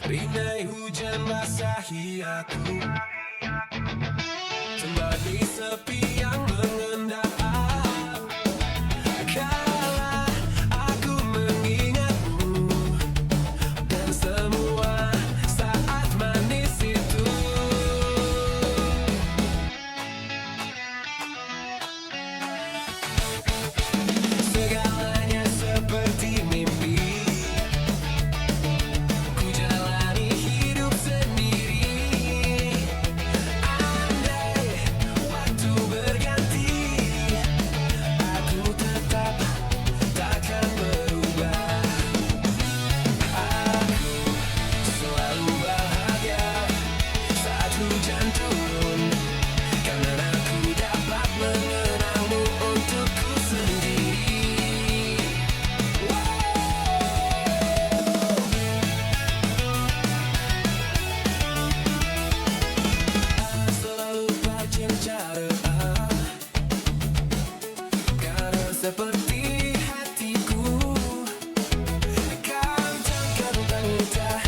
Rinai hujan basahi aku, temani sepi yang mengendap. Kala aku mengingatmu dan semua saat manis itu. Segalanya seperti mimpi, ku jalani hidup sendiri. Andai waktu berganti, aku tetap takkan berubah. Aku selalu bahagia saat hujan turun, karena aku dapat mengenangmu untukku sendiri. Selalu bercinta, karena seperti hatiku kan takkan mudah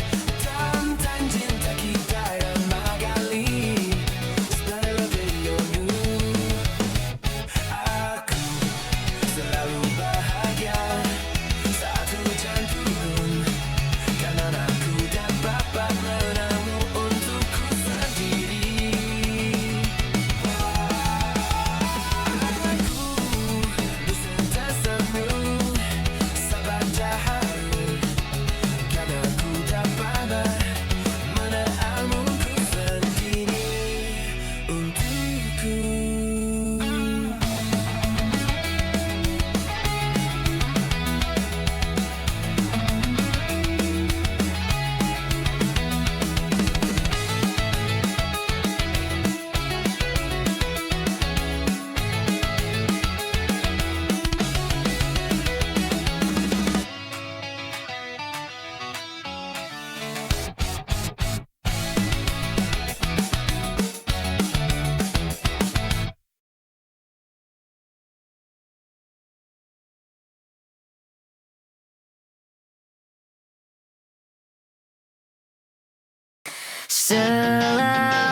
tentang cinta kita yang magali. Stay loving you. Aku selalu bahagia saat hujan turun, karena aku dapat mengenangmu untukku sendiri. Aku bersentasamu sabar cahaya, karena aku dapat mengenangmu sendiri untukku. Selamat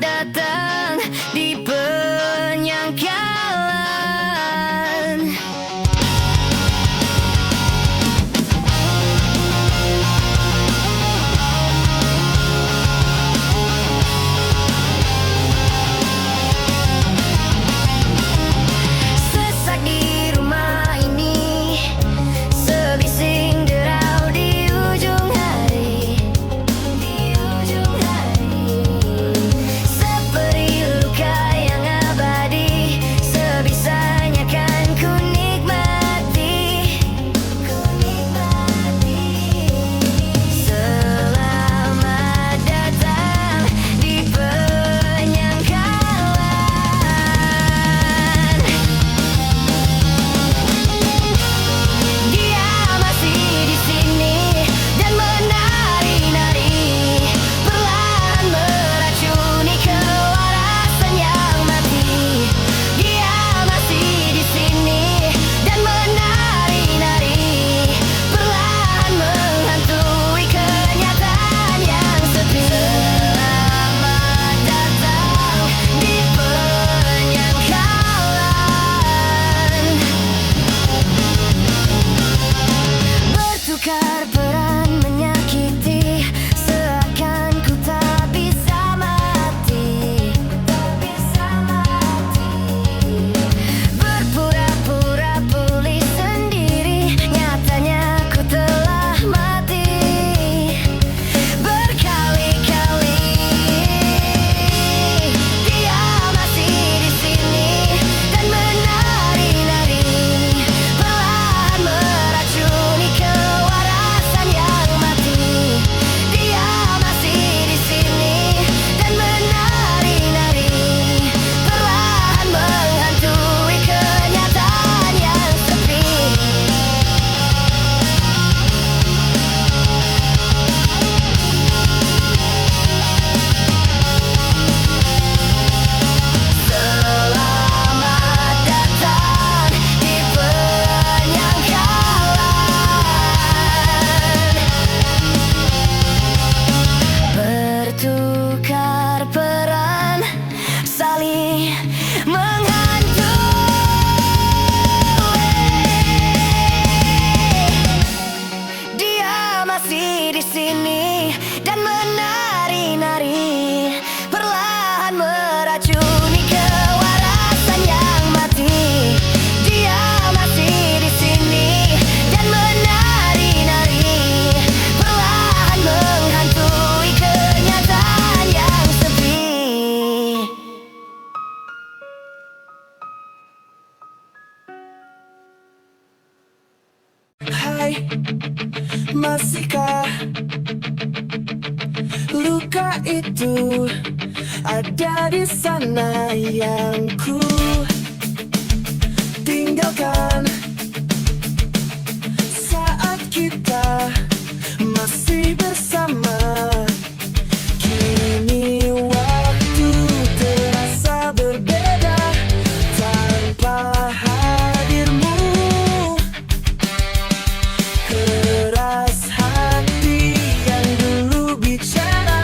datang di penyangkalan. Sesak di rumah ini, sebising derau di ujung hari, di ujung hari. sini dan menari-nari, perlahan meracuni kewarasan yang mati. Dia masih di sini dan menari-nari, perlahan menghantui kenyataan yang sepi. Hai, masihkah luka itu ada di sana yang ku tinggalkan saat kita masih bersama? Kini waktu terasa berbeda tanpa hadirmu. Keras hati yang dulu bicara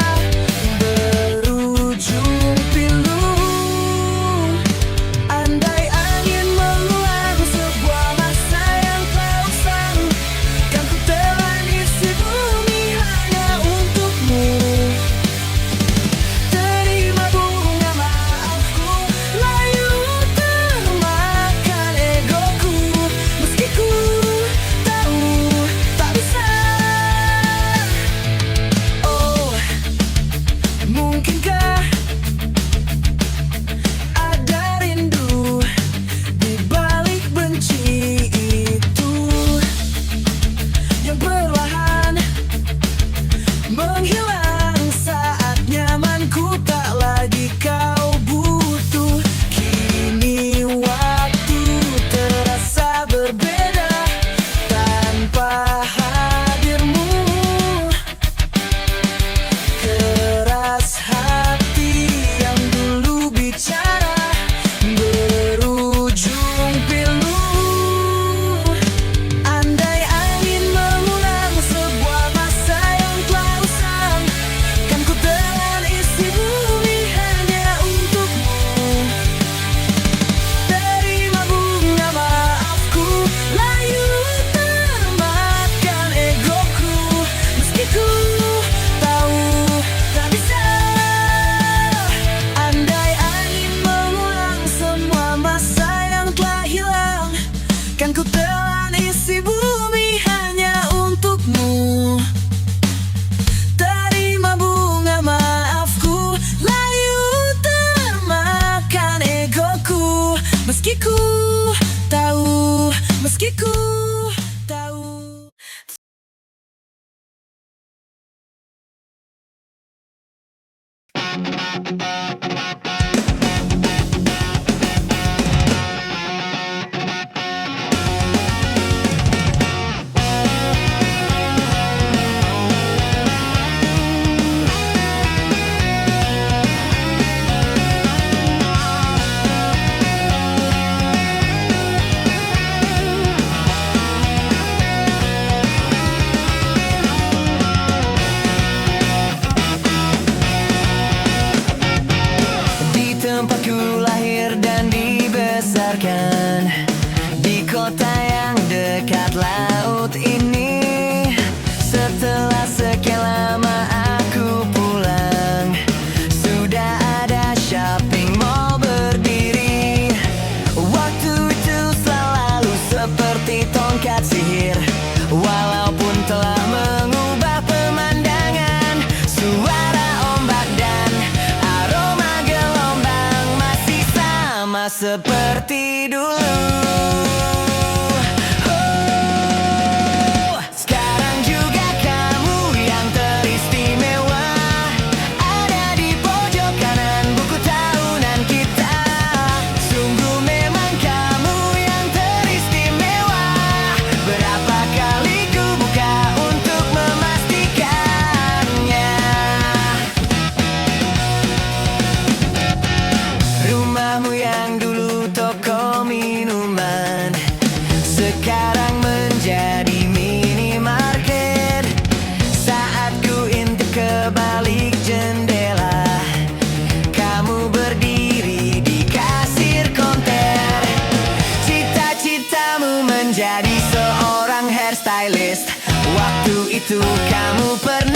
berujung pilu. Andai angin mengulang sebuah masa yang telah usang, kan ku telan isi bumi hanya untukmu. Terima bunga maafku, layu termakan egoku, meski ku tahu tak bisa. Oh, mungkinkah ada rindu di balik benci itu yang perlahan menghilang saat nyamanku tak lagi kau butuh. Kini waktu terasa berbeda tanpa hadirmu. Keras hati yang dulu bicara berujung pilu. Andai angin mengulang sebuah masa yang telah usang, kan ku telan isi bumi hanya untukmu. Terima bunga maafku, layu termakan egoku, meski ku tahu tak bisa. Andai angin mengulang semua masa yang telah hilang, kan ku telan isi bumi hanya untukmu. Terima bunga maafku, layu termakan egoku, meski ku tahu, meski ku tahu. Di tempatku lahir dan dibesarkan, di kota yang dekat laut ini. Setelah sekian lama aku pulang, sudah ada shopping mall berdiri. Waktu itu selalu seperti tongkat sihir, walaupun telah mengubah pemandangan. Suara ombak dan aroma gelombang masih sama seperti dulu. Oh, sekarang juga kamu yang teristimewa, ada di pojok kanan buku tahunan kita. Sungguh memang kamu yang teristimewa. Berapa kali ku buka untuk memastikannya. Rumahmu yang dulu toko minuman, sekarang menjadi minimarket. Saat ku intip ke balik jendela, kamu berdiri di kasir konter. Cita-citamu menjadi seorang hairstylist. Waktu itu kamu pernah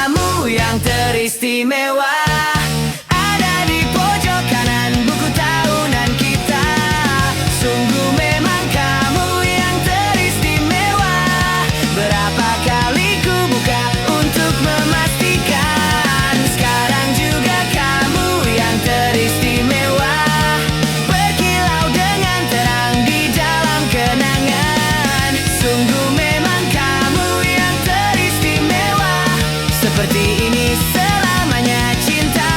kamu yang teristimewa. Ada di pojok kanan buku tahunan kita. Sungguh memang kamu yang teristimewa. Berapa kali ku buka untuk memastikan, sekarang juga kamu yang teristimewa. Berkilau dengan terang di dalam kenangan. Sungguh memang kamu yang teristimewa. Seperti ini selamanya cinta.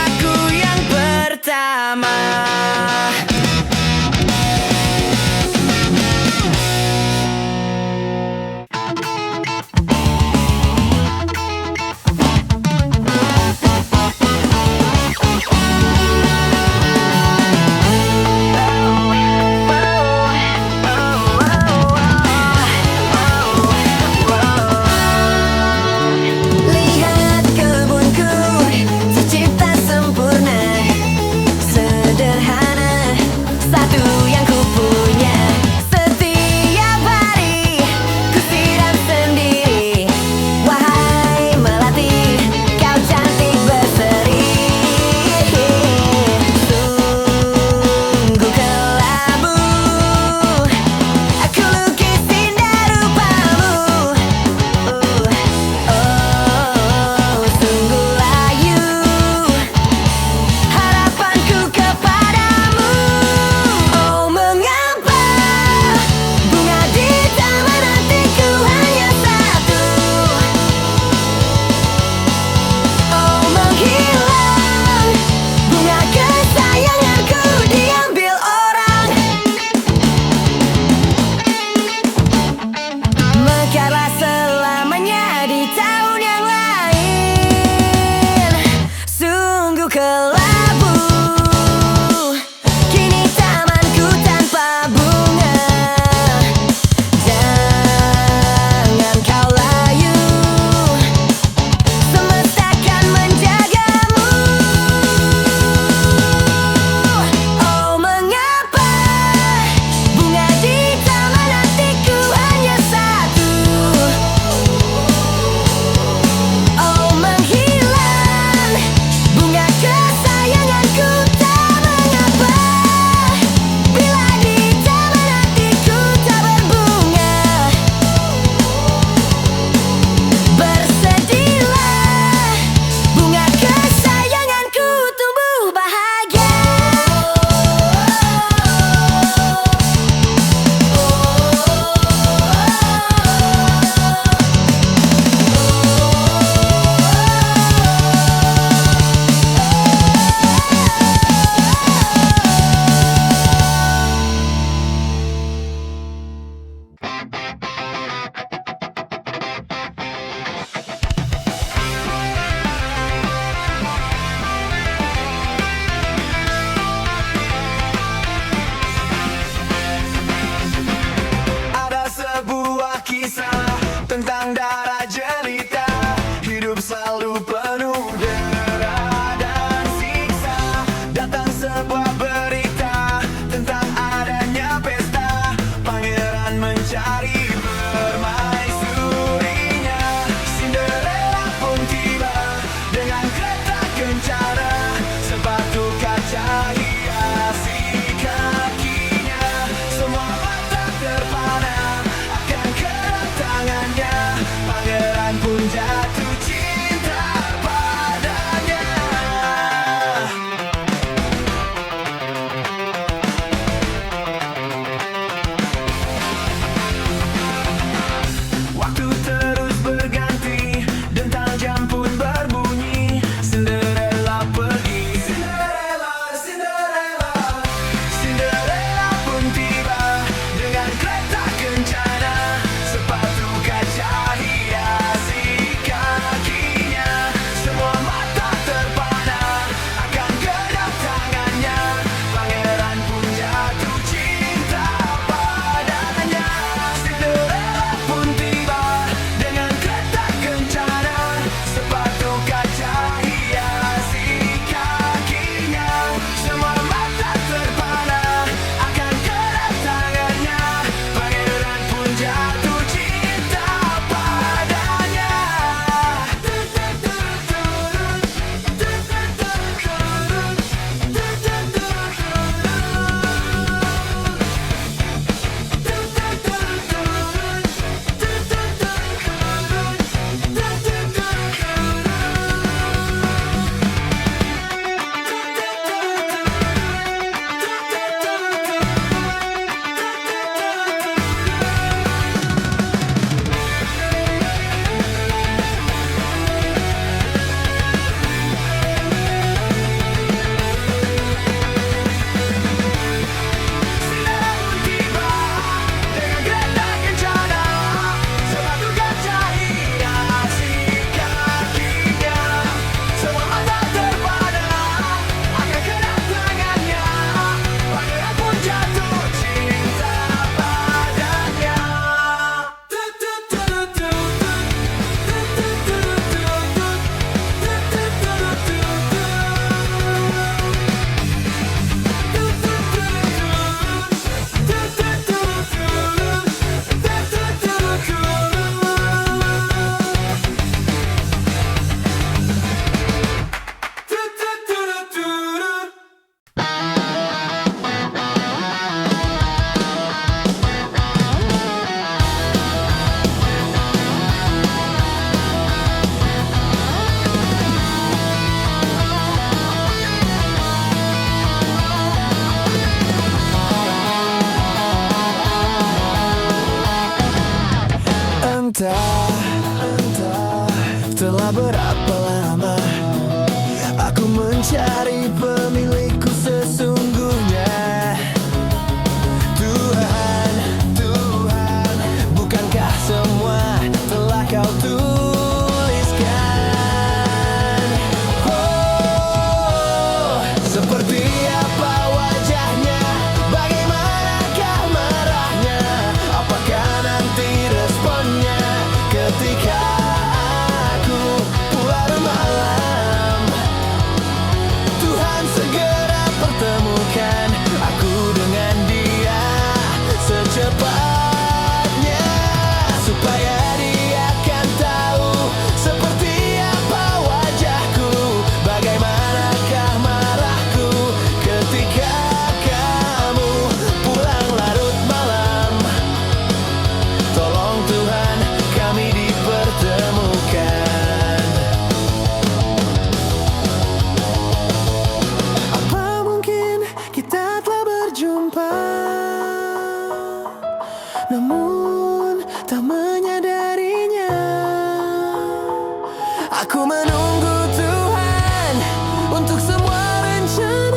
untuk semua rencana.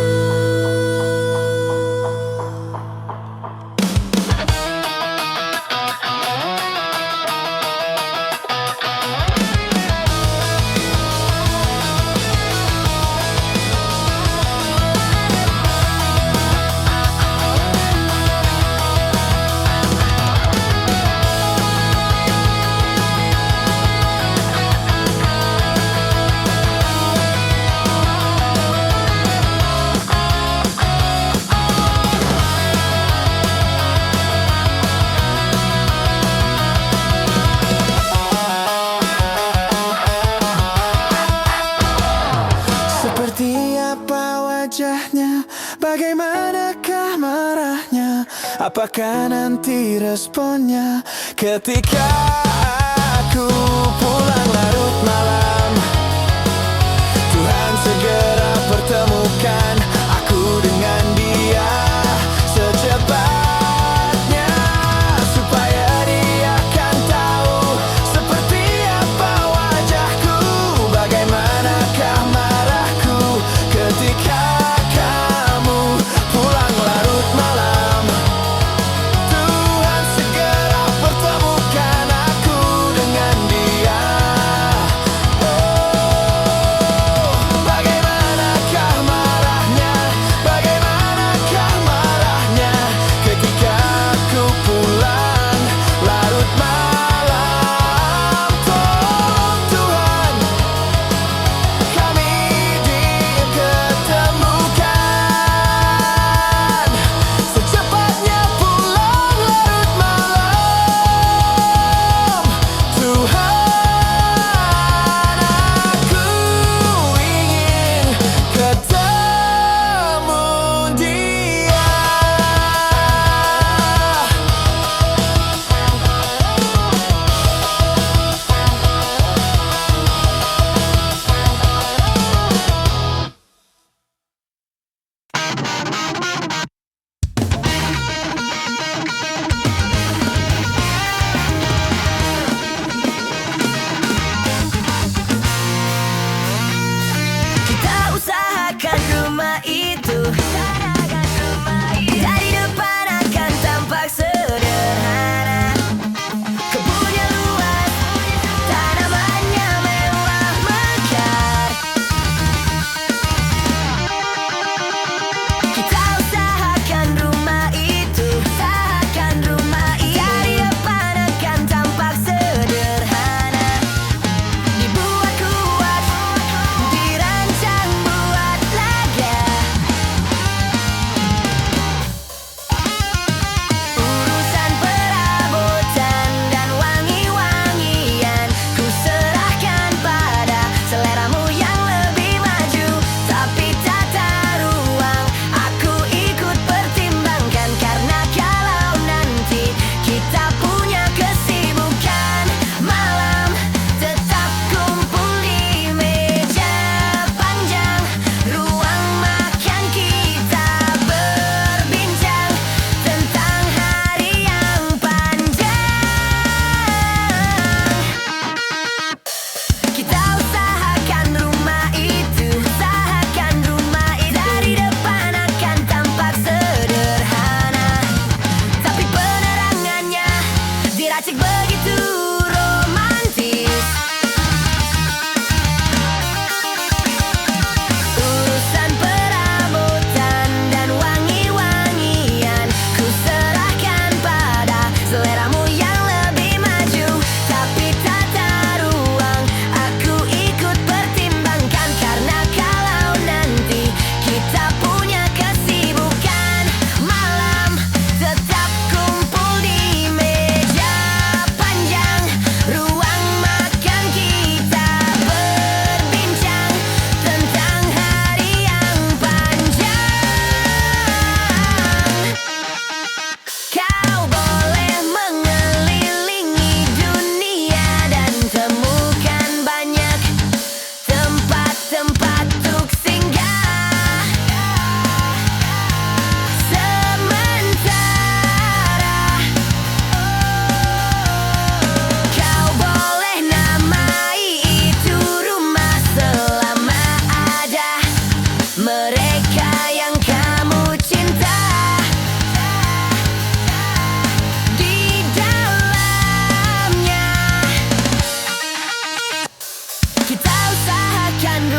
Seperti apa wajahnya, bagaimanakah marahnya, apakah nanti responnya ketika aku pulang larut malam. Tuhan segera pertemukan aku dengan dia secepatnya, supaya dia kan tahu seperti apa wajahku, bagaimanakah marahku ketika kamu pulang larut malam. Tuhan segera pertemukan aku dengan dia. Oh.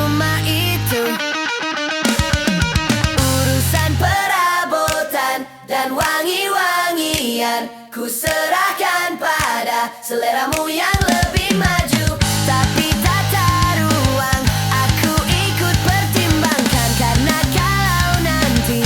rumah itu. Urusan perabotan dan wangi-wangian ku serahkan pada seleramu yang lebih maju. Tapi tata ruang aku ikut pertimbangkan, karena kalau nanti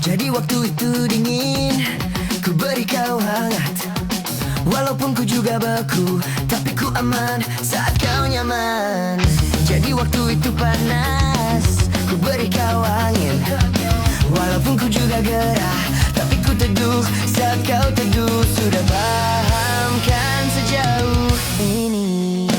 jadi waktu itu dingin, ku beri kau hangat. Walaupun ku juga beku, tapi ku aman saat kau nyaman. Jadi waktu itu panas, ku beri kau angin. Walaupun ku juga gerah, tapi ku teduh saat kau teduh. Sudah paham kan sejauh ini?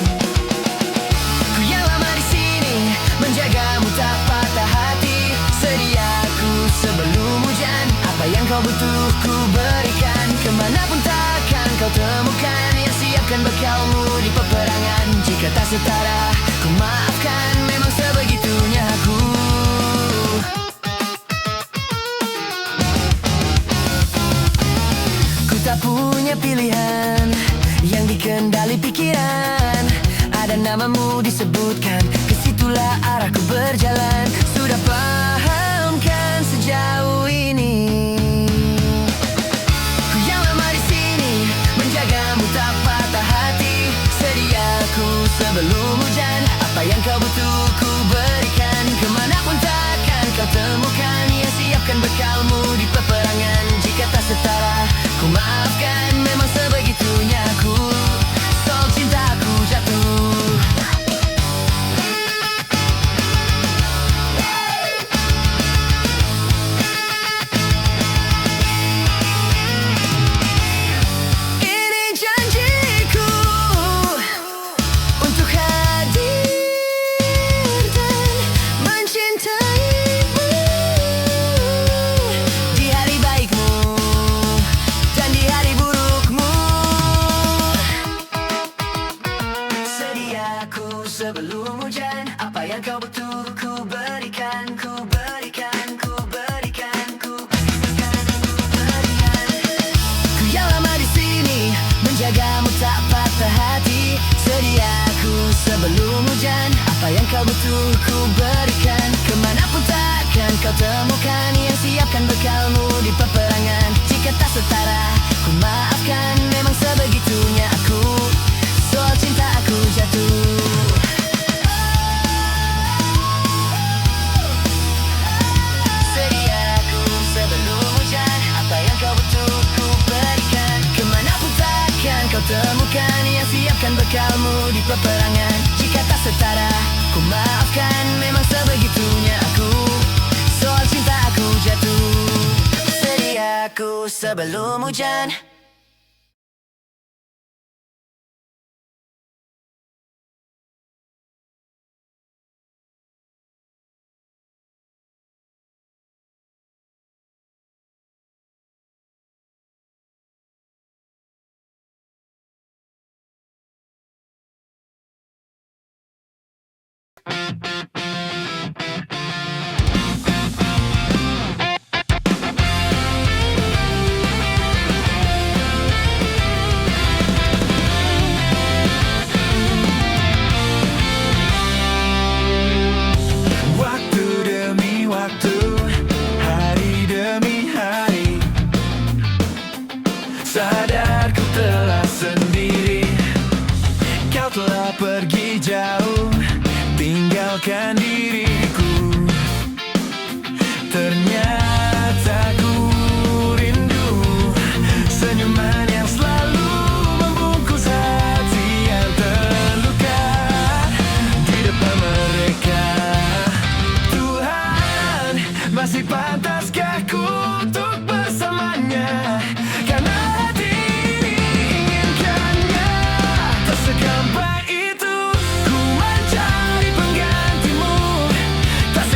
Ku yang lama di sini, menjagamu tak patah hati. Sediaku sebelum hujan, apa yang kau butuh ku berikan. Kemanapun takkan kau temukan yang siapkan bekalmu di peperangan. Jika tak setara, ku maafkan, memang sebegitunya aku. Ku tak punya pilihan yang dikendali pikiran. Ada namamu disebutkan, kesitulah arahku berjalan. Sudah paham kan sejauh ini? Ku yang lama di sini, menjagamu tak patah hati. Sediaku sebelum hujan, apa yang kau butuh ku berikan. Kemanapun takkan kau temukan yang siapkan bekalmu di peperangan. Jika tak setara, ku maafkan, memang sebegitunya aku. Soal cintaku jatuh. Ini janjiku untuk hadir dan mencintaimu di hari baikmu dan di hari burukmu. Sediaku sebelum hujan, apa yang kau butuh ku berikan, ku berikan, ku berikan, ku berikan, ku berikan. Ku yang lama di sini, menjagamu tak patah hati. Sediaku sebelum hujan, apa yang kau butuh ku berikan. Kemanapun takkan kau temukan yang siapkan bekalmu di peperangan. Jika tak setara, ku maafkan, memang sebegitunya aku. Soal cinta aku jatuh. Sediaku sebelum hujan, apa yang kau butuh ku berikan. Kemanapun takkan kau temukan yang siapkan bekalmu di peperangan. Jika tak setara, ku maafkan, memang sebegitunya aku. Soal cinta aku jatuh. Sediaku sebelum hujan. Waktu demi waktu, hari demi hari, sadar ku telah sendiri. Kau telah pergi jauh, tinggalkan diriku. Ternyata ku rindu senyuman yang selalu membungkus hati yang terluka di depan mereka. Tuhan, masih pantaskah ku untuk bersamanya? Karena hati ini inginkannya. Tak segampang itu ku mencari penggantimu. Tak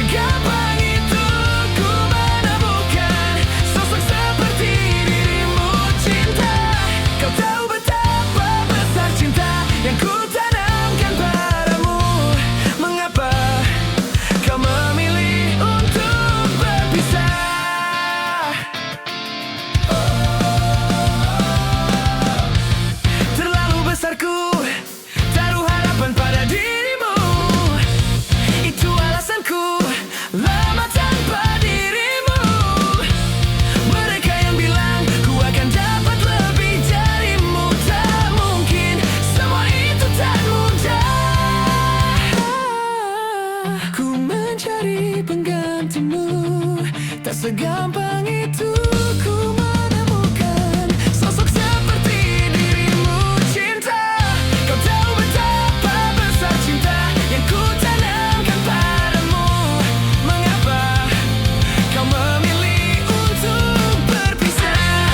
segampang itu ku menemukan sosok seperti dirimu cinta. Kau tahu betapa besar cinta yang ku tanamkan padamu. Mengapa kau memilih untuk berpisah?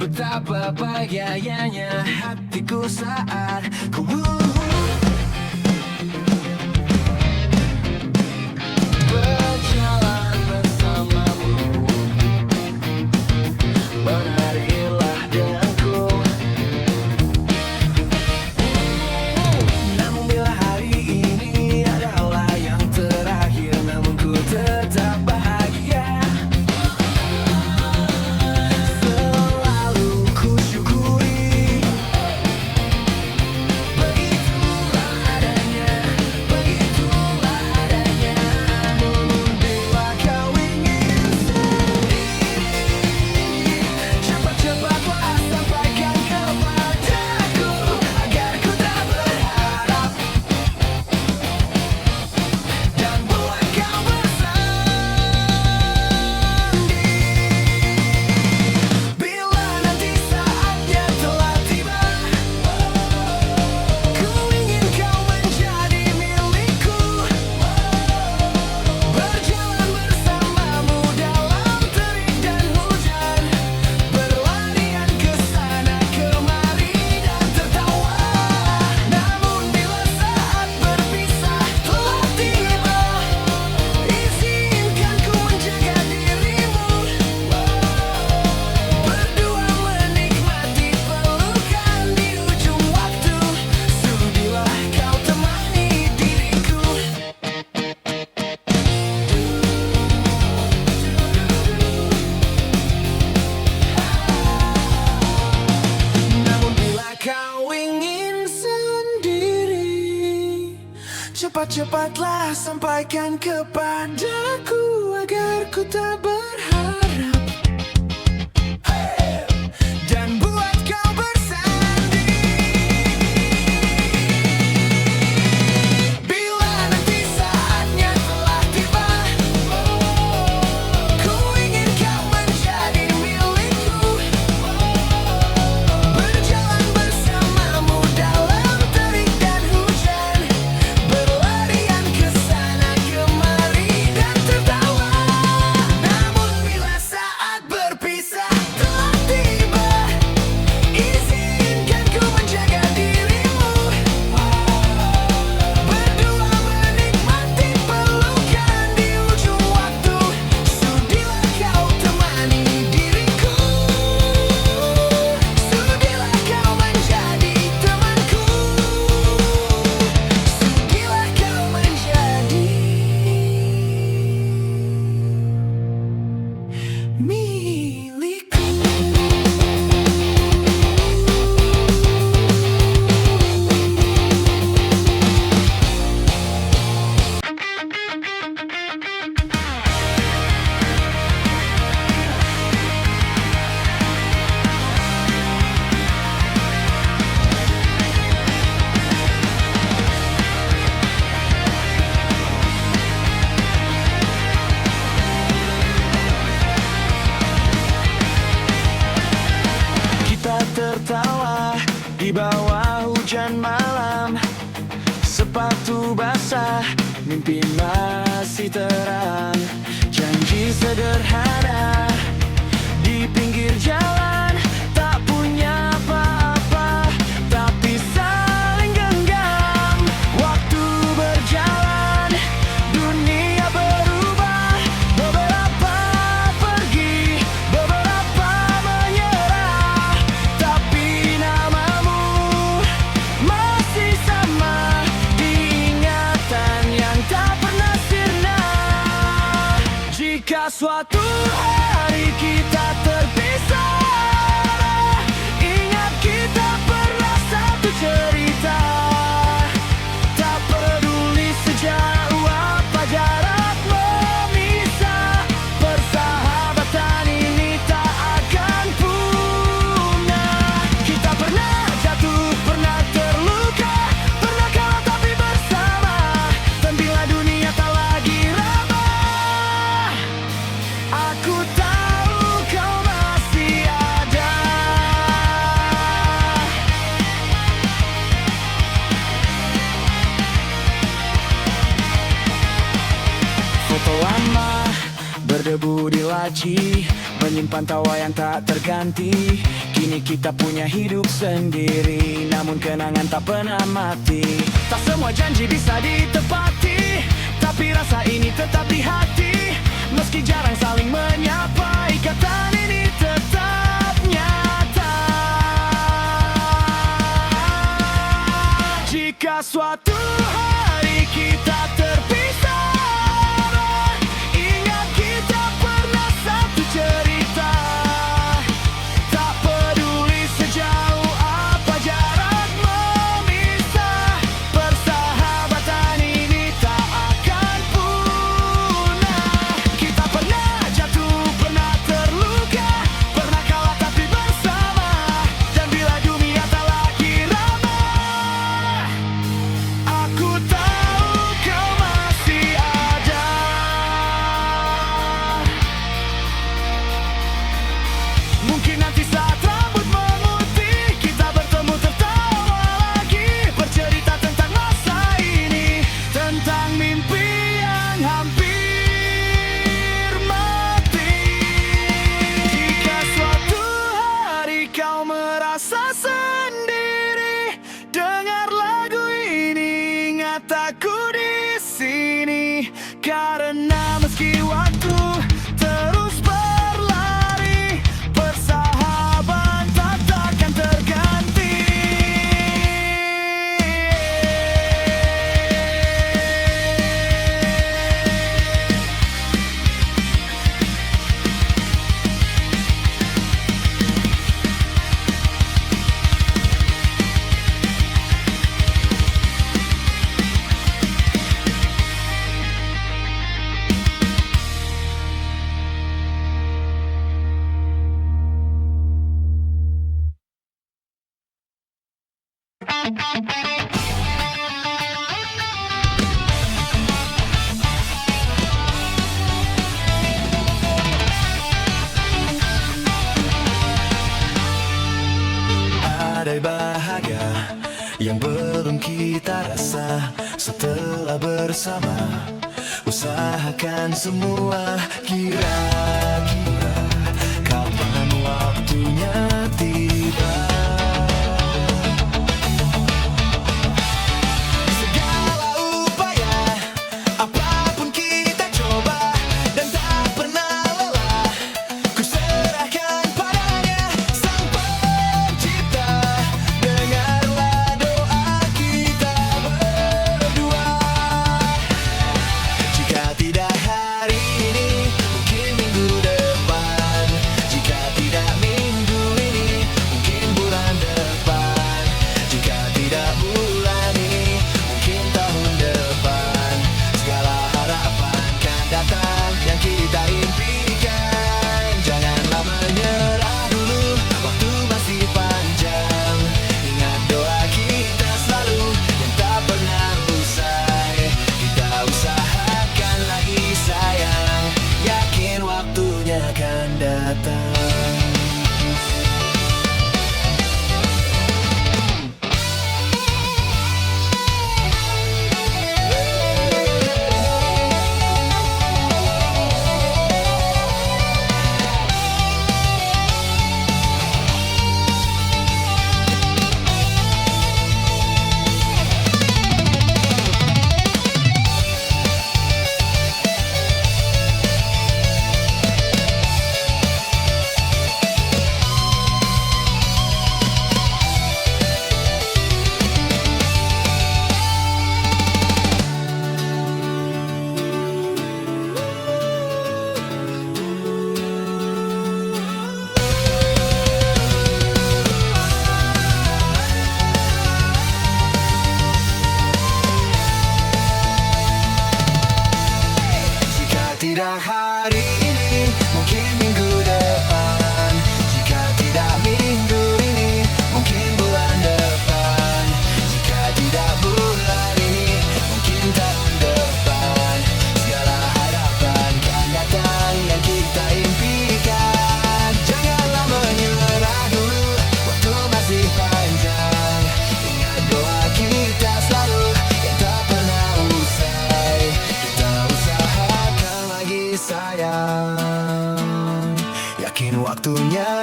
Betapa bahagianya hatiku saat ku berjalan bersamamu. Menarilah denganku. Namun bila hari ini adalah yang terakhir, namun ku tetap bahagia. Selalu ku syukuri. Begitulah adanya, begitulah adanya. Namun bila kau ingin sendiri, cepat-cepatlah sampaikan kepadaku agar ku tak berharap dan buat kau bersanding. Bila nanti saatnya telah tiba, ku ingin kau menjadi milikku. Berjalan bersamamu dalam terik dan hujan, berlarian ke sana kemari dan tertawa. Namun bila saat berpisah telah tiba, izinkan ku menjaga dirimu. Berdua menikmati pelukan di ujung waktu. Sudilah kau temani diriku. Namun bila kau ingin sendiri, cepat-cepatlah sampaikan kepadaku agar ku tak berharap dan buat kau bersanding. Bila nanti saatnya telah tiba, ku ingin kau menjadi milikku. Berjalan bersamamu dalam terik dan hujan, berlarian ke sana kemari dan tertawa. Namun bila saat berpisah telah tiba, izinkan ku menjaga dirimu. Berdua menikmati pelukan di ujung waktu. Sudilah kau temani diriku. Sudilah kau menjadi temanku. Sudilah kau menjadi milikku. Kita tertawa di bawah hujan malam, sepatu basah, mimpi masih terang. Janji sederhana di pinggir jalan, tak punya apa-apa, suatu hari kita terpisah, ingat kita pernah satu cerita. Tak peduli sejauh apa jarak memisah, persahabatan ini tak akan punah. Kita pernah jatuh, pernah terluka, pernah kalah tapi bersama. Dan bila dunia tak lagi ramah, aku tahu kau masih ada. Foto lama berdebu di laci, menyimpan tawa yang tak terganti. Kini kita punya hidup sendiri, namun kenangan tak pernah mati. Tak semua janji bisa ditepati, tapi rasa ini tetap di hati. Meski jarang saling menyapa, ikatan ini tetap nyata. Jika suatu hari kita terpisah, ingat kita pernah satu cerita. Tak peduli sejauh apa jarak memisah, persahabatan ini tak akan punah. Kita pernah jatuh, pernah terluka, pernah kalah tapi bersama. Dan bila dunia tak lagi ramah, aku tahu kau masih ada. Mungkin nanti saat rambut memutih, kita bertemu tertawa lagi, bercerita tentang masa ini, tentang mimpi yang hampir mati. Jika suatu hari kau merasa sendiri, dengar lagu ini, ingat aku di sini. Karena meski waktu terus berlari, persahabatan takkan terganti. Ada bahagia yang belum kita rasa setelah bersama. Usahakan semua, kira-kira kapan waktunya tiba. Segala upaya, apapun kita coba, dan tak pernah lelah. Ku serahkan padanya, Sang Pencipta. Dengarlah doa kita berdua. Jika tidak hari ini, mungkin minggu depan.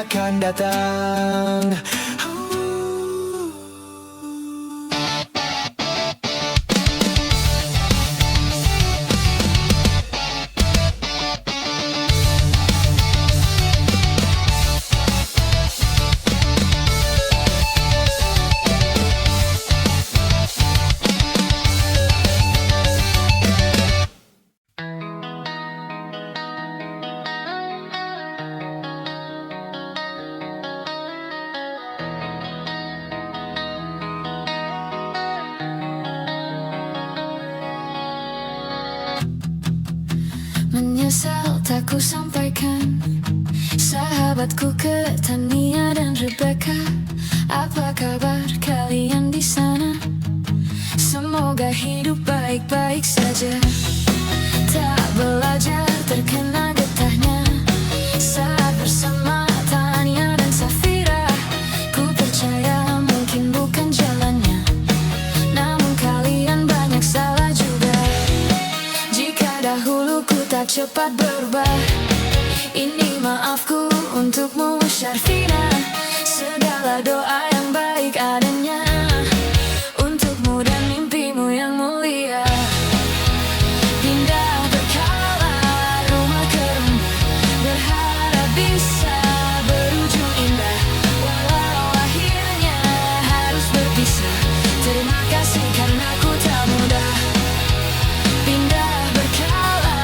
akan datang. Menyesal tak ku sampaikan, sahabatku Tania dan Rebecca. Apa kabar kalian di sana? Semoga hidup baik-baik saja. Tak belajar terkena getahnya saat bersama Tania dan Safira. Ku percaya mungkin bukan jalannya, namun kalian banyak salah juga. Jika dahulu ku tak cepat berubah, ini maafku untukmu Syarfina. Segala doa yang baik adanya untukmu dan mimpimu yang mulia. Pindah berkala rumah ke rumah, berharap bisa berujung indah. Walau akhirnya harus berpisah, terima kasih karena ku tak mudah. Pindah berkala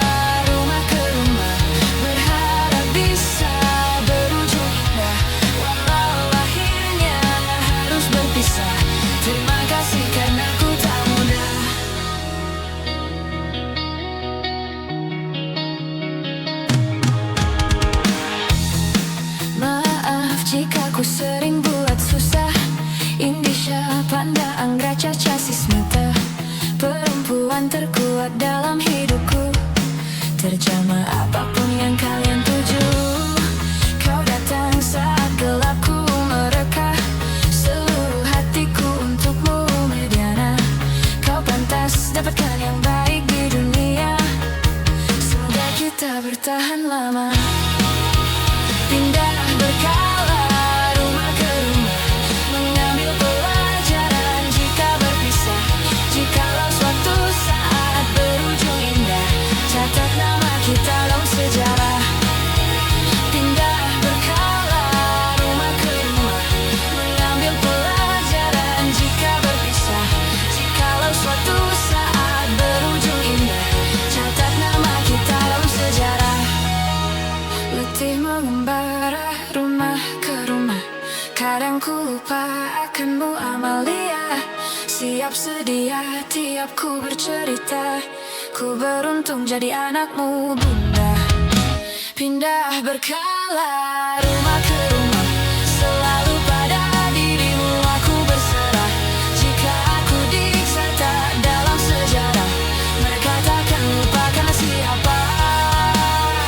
rumah ke rumah, berharap bisa berujung indah. Walau akhirnya harus berpisah, terima kasih karena ku tak mudah. Maaf jika ku sering buat susah. Indisha, Panda, Anggra, Caca, Sismita, perempuan terkuat dalam hidupku. Terjemah apapun yang kalian tuju. Kau datang saat gelapku mereka, seluruh hatiku untukmu Mediana. Kau pantas dapatkan yang baik di dunia, semoga kita bertahan lama. Pindah berkala rumah ke rumah, mengambil pelajaran jika berpisah. Jikalau suatu saat berujung indah, catat nama kita dalam sejarah. Pindah berkala rumah ke rumah, mengambil pelajaran jika berpisah. Jikalau suatu saat berujung indah, catat nama kita dalam sejarah. Letih mengembara rumah ke rumah, kadang ku lupa akanmu Amalia. Siap sedia tiap ku bercerita, ku beruntung jadi anakmu bunda. Pindah berkala rumah ke rumah, selalu pada dirimu aku berserah. Jika aku diiksa dalam sejarah, mereka takkan lupakan siapa.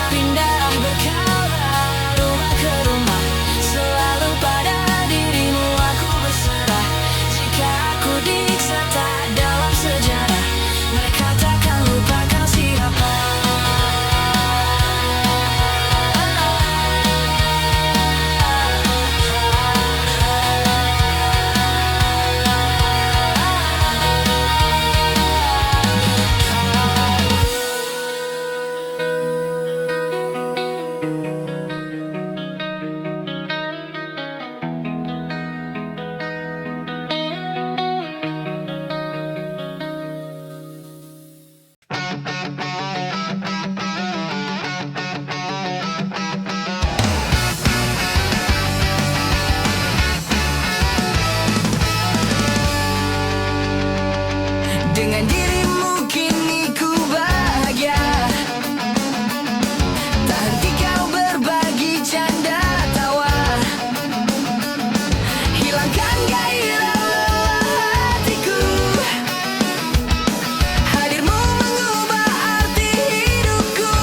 Pindah berkala rumah ke rumah, selalu pada dirimu aku berserah. Jika aku diiksa dalam sejarah, mereka takkan lupakan siapa. Dengan dirimu kini ku bahagia. Tak henti kau berbagi canda tawa, hilangkan gairah hatiku. Hadirmu mengubah arti hidupku.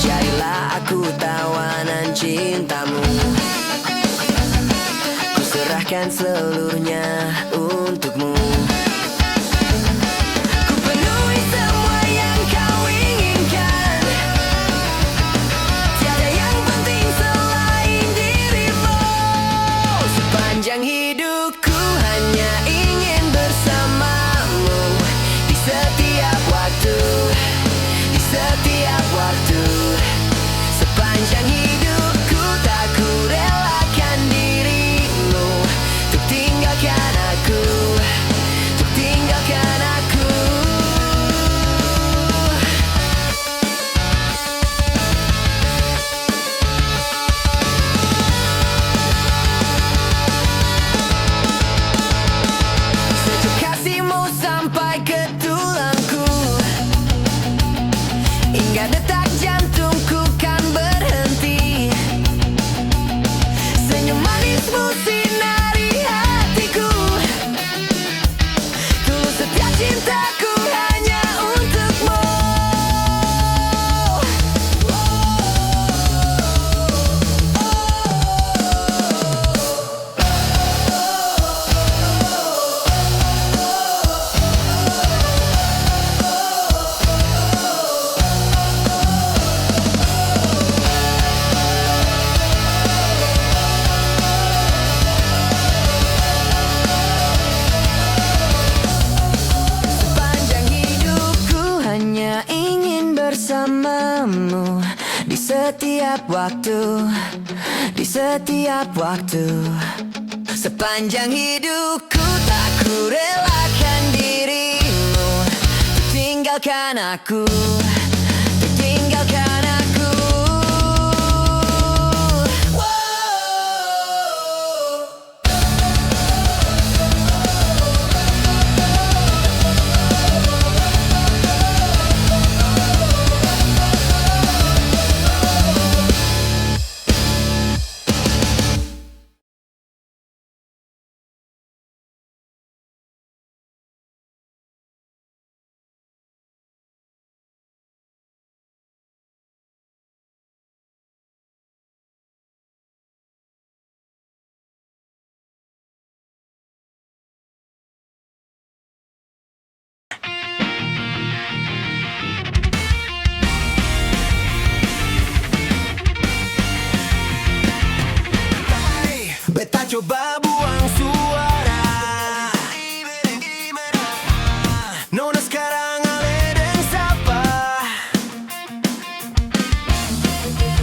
Jadilah aku tawanan cintamu, ku serahkan seluruhnya untukmu. Ku penuhi semua yang kau inginkan, tiada yang penting Sepanjang hidupku hanya ingin bersamamu di setiap waktu, di setiap waktu. Sepanjang hidupku tak ku relakan dirimu untuk tinggalkan aku, untuk tinggalkan aku. Sejuk kasihmu sampai ke tulangku, hingga detak jantungku kan berhenti. Senyum manismu sinari hatiku, tulus setiap cintaku hanya untukmu. Sepanjang hidupku hanya ingin bersamamu di setiap waktu, di setiap waktu. Sepanjang hidupku tak ku relakan dirimu untuk tinggalkan aku, untuk tinggalkan aku. Beta coba buang suara, nona sekarang ale dan sapa.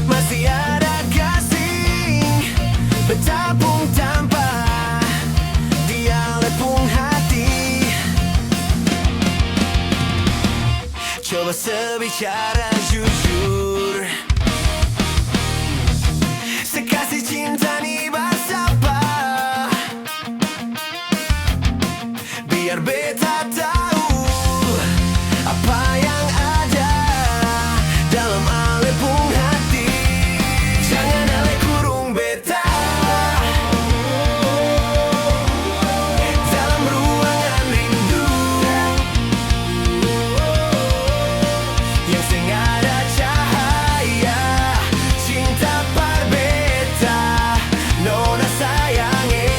Masih ada kasih bertabung tanpa dia lepung hati. Coba sebicara jujur, sekasih cinta nih bersapa, biar beta tahu apa yang ada dalam alepung hati. Jangan ale kurung beta dalam ruangan rindu yang sing ada cahaya cinta par beta, nona sayange.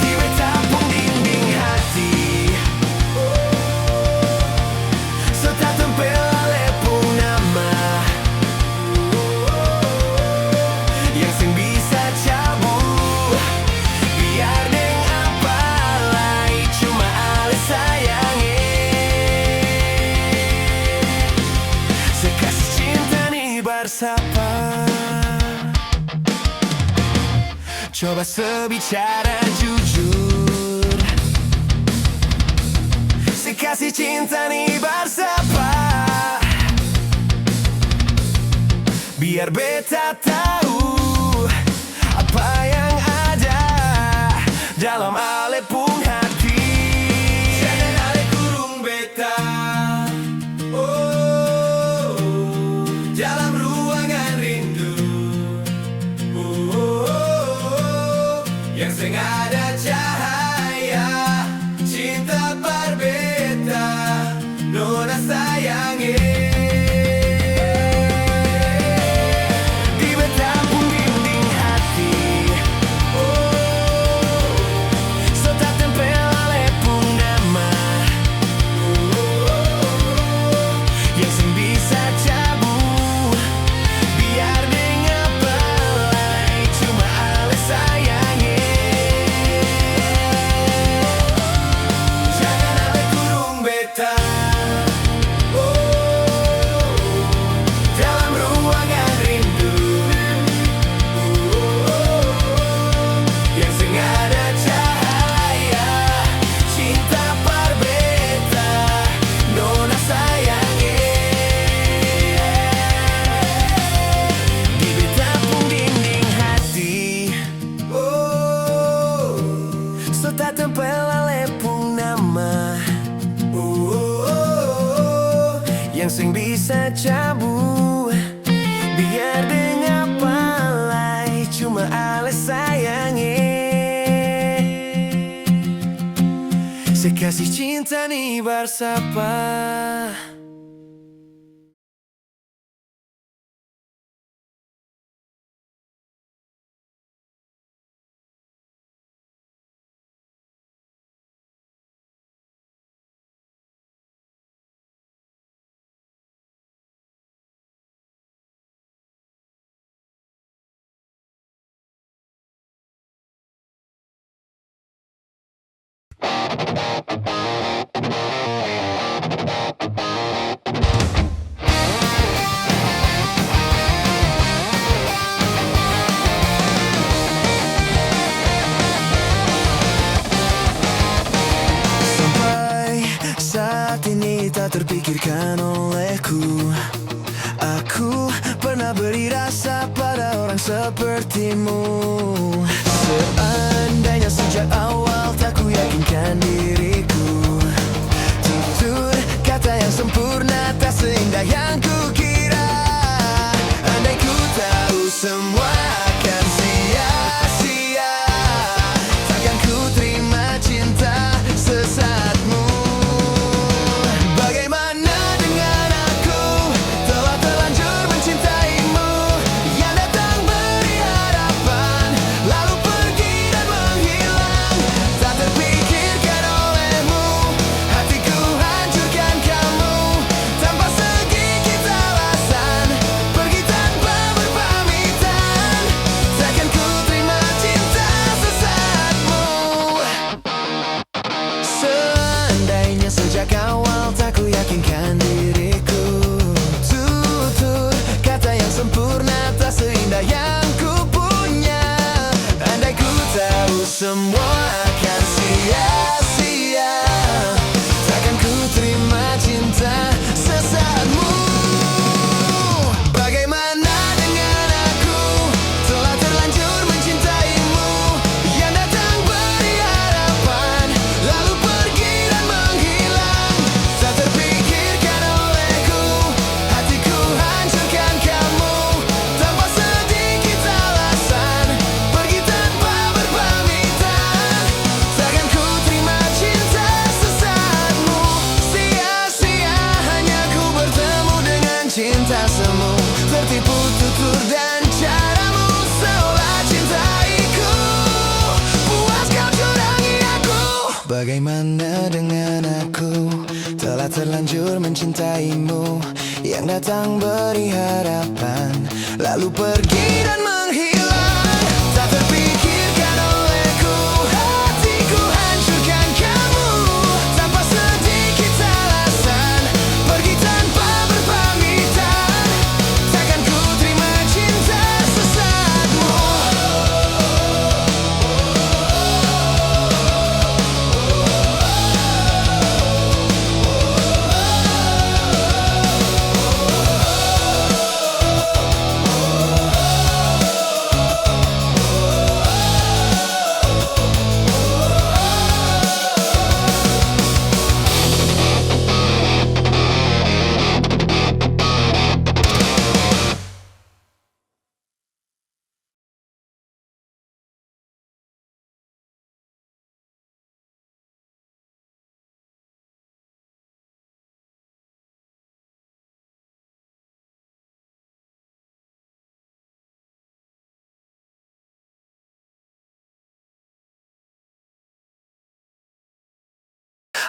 Di beta pun dinding hati, so tak tempel alepung nama yang sing bisa cabut, biar deng apa lai cuma ale sayange. Sekasih cinta nih bersapa, coba sebicara jujur, sekasih cinta nih bersapa, biar beta tahu apa yang ada dalam alepung hati. Jangan ale kurung beta, oh, dalam ruangan rindu, oh, yang sing ada cahaya cinta par beta, nona sayange. Di beta pun dinding hati, oh, so tak sing bisa cabut. Biar dengar palai cuma alas sayangnya. Sekasih cinta nih bersapa. Sampai saat ini tak terpikirkan olehku. Aku pernah beri rasa pada orang sepertimu. Seandainya sejak awal tak ku yakinkan diriku. Tutur kata yang sempurna tak seindah yang ku kira. Andai ku tahu semua akan sia-sia, takkan ku terima cinta sesaatmu. Bagaimana dengan aku, telah terlanjur mencintaimu, yang datang beri harapan, lalu pergi dan menghilang. Tak terpikirkan olehmu, hatiku hancurkan kamu, tanpa sedikit alasan, pergi tanpa berpamitan. Takkan ku terima cinta sesaatmu. Seandainya sejak awal tak ku yakinkan diriku. Tutur kata yang sempurna tak seindah yang ku punya. Andai ku tahu semua akan sia-sia, takkan ku terima cinta sesaatmu. Bagaimana dengan aku, telah terlanjur mencintaimu, yang datang beri harapan, lalu pergi dan menghilang. Tak terpikirkan olehku, hatiku hancurkan kamu, tanpa sedikit alasan, pergi tanpa berpamitan. Takkan ku terima cinta sesaatmu. Sia-sia hanya ku bertemu dengan cinta semu, tertipu tutur dan caramu seolah cintaiku. Puas kau curangi aku. Bagaimana dengan aku, telah terlanjur mencintaimu, yang datang beri harapan, lalu pergi dan menghilang. Tak terpikirkan olehku, hatiku hancurkan kamu, tanpa sedikit alasan, pergi tanpa berpamitan. Takkan ku terima cinta sesaatmu.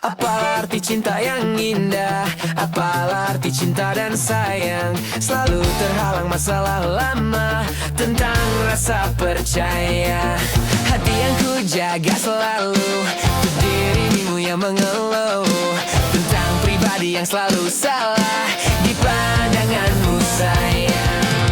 Apalah arti cinta yang indah, apalah arti cinta dan sayang. Selalu terhalang masalah lama, tentang rasa percaya. Hati yang ku jaga selalu, untuk dirimu yang mengeluh, tentang pribadi yang selalu salah di pandanganmu sayang.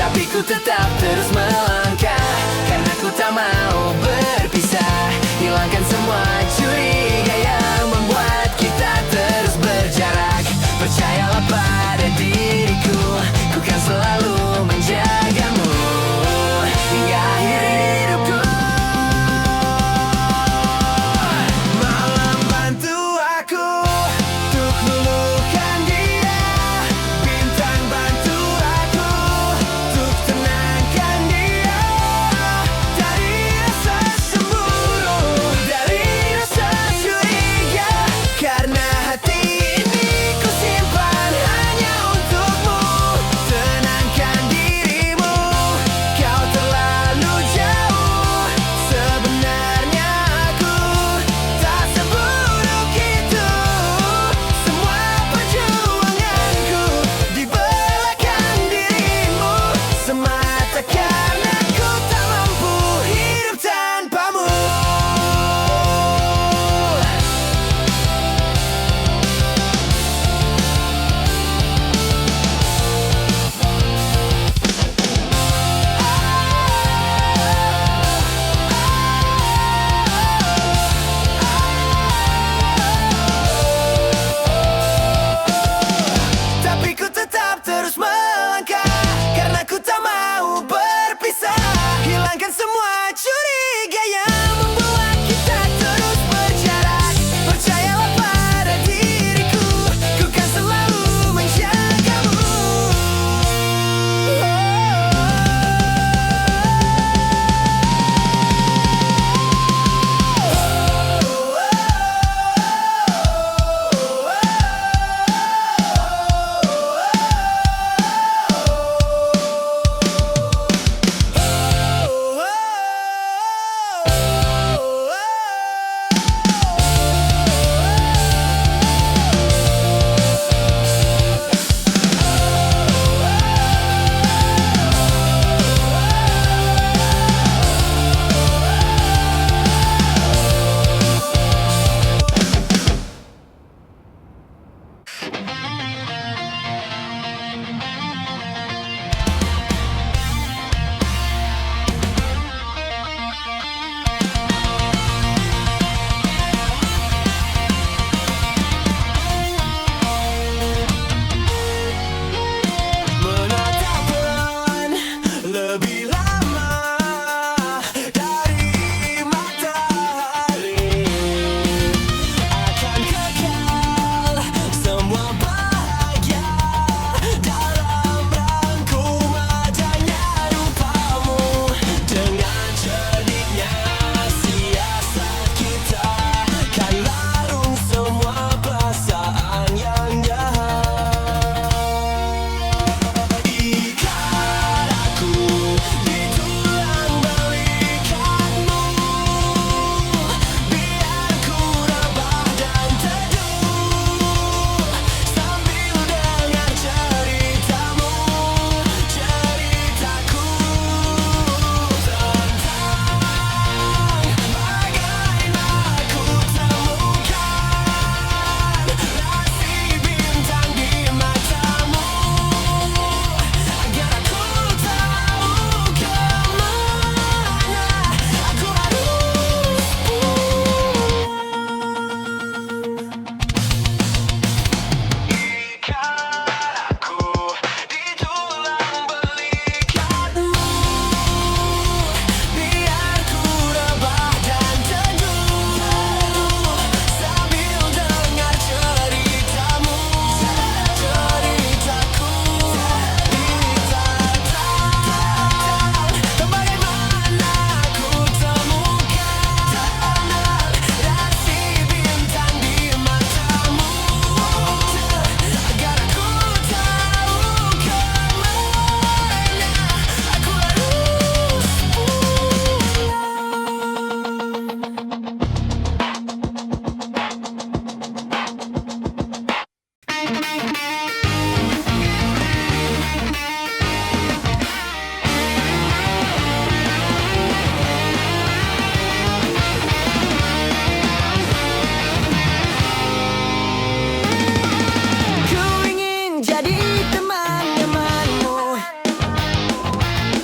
Tapi ku tetap terus melangkah, karena ku tak mau berpisah. Hilangkan semua curiga yang membuat kita terus berjarak. Percayalah pada diriku, ku kan selalu menjagamu hingga akhir hidupku. Malam bantu aku untuk meluluhkan dia,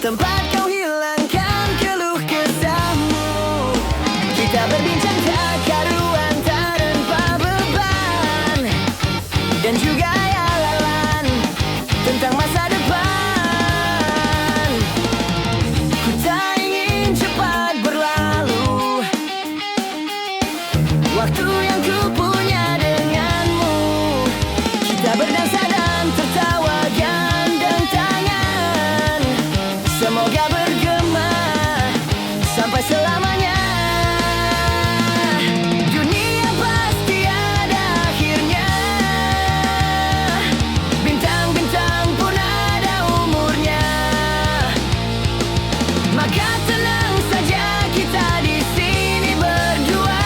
tempat kau hilangkan keluh kesahmu. Kita berbincang tak karuan tanpa beban, dan juga yalalan tentang masa depan. Ku tak ingin cepat berlalu waktu yang ku punya denganmu. Kita berdansa dan tertawa gandeng tangan, semoga bergema sampai selamanya. Dunia pasti ada akhirnya, bintang-bintang pun ada umurnya. Maka tenang saja kita di sini berdua,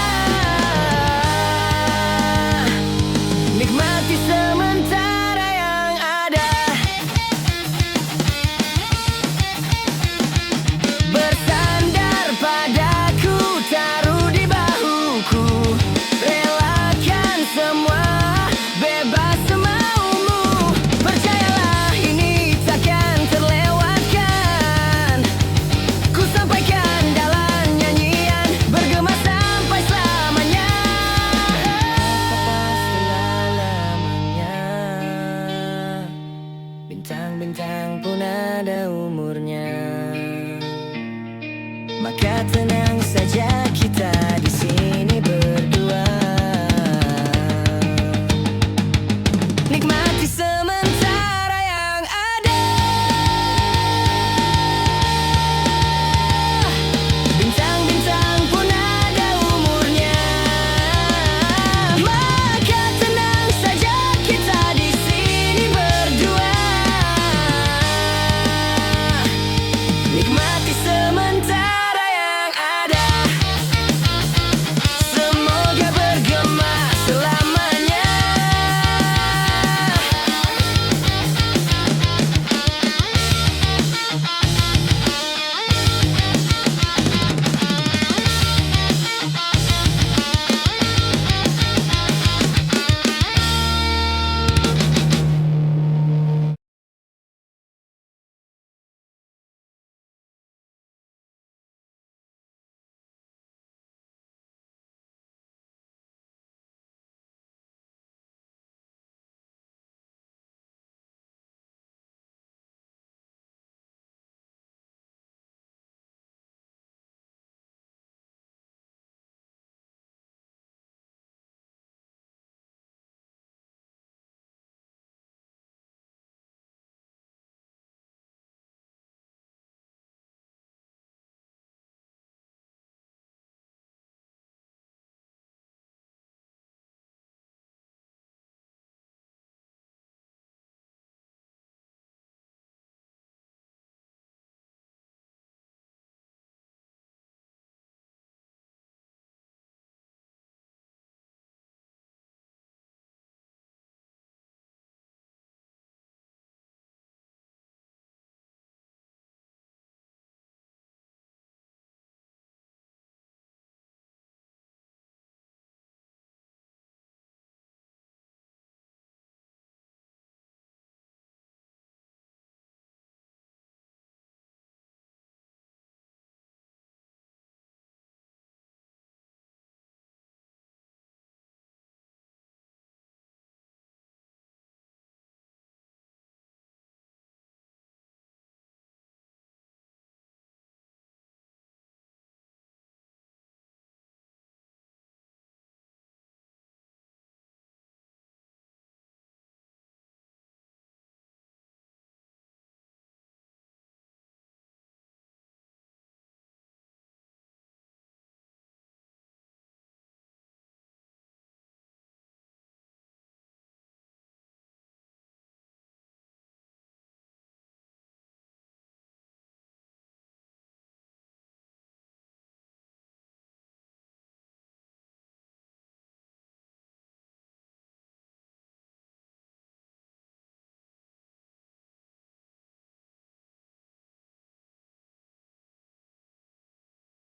nikmati sementara yang ada. Bersandar padaku, taruh di bahuku, relakan semua, bebas semaumu. Percayalah ini takkan terlewatkan, ku sampaikan dalam nyanyian, bergema sampai selamanya. Bintang-bintang pun ada umurnya. Maka tenang saja kita di sini berdua, nikmati sementara yang ada. Bintang-bintang pun ada umurnya. Maka tenang saja kita di sini berdua, nikmati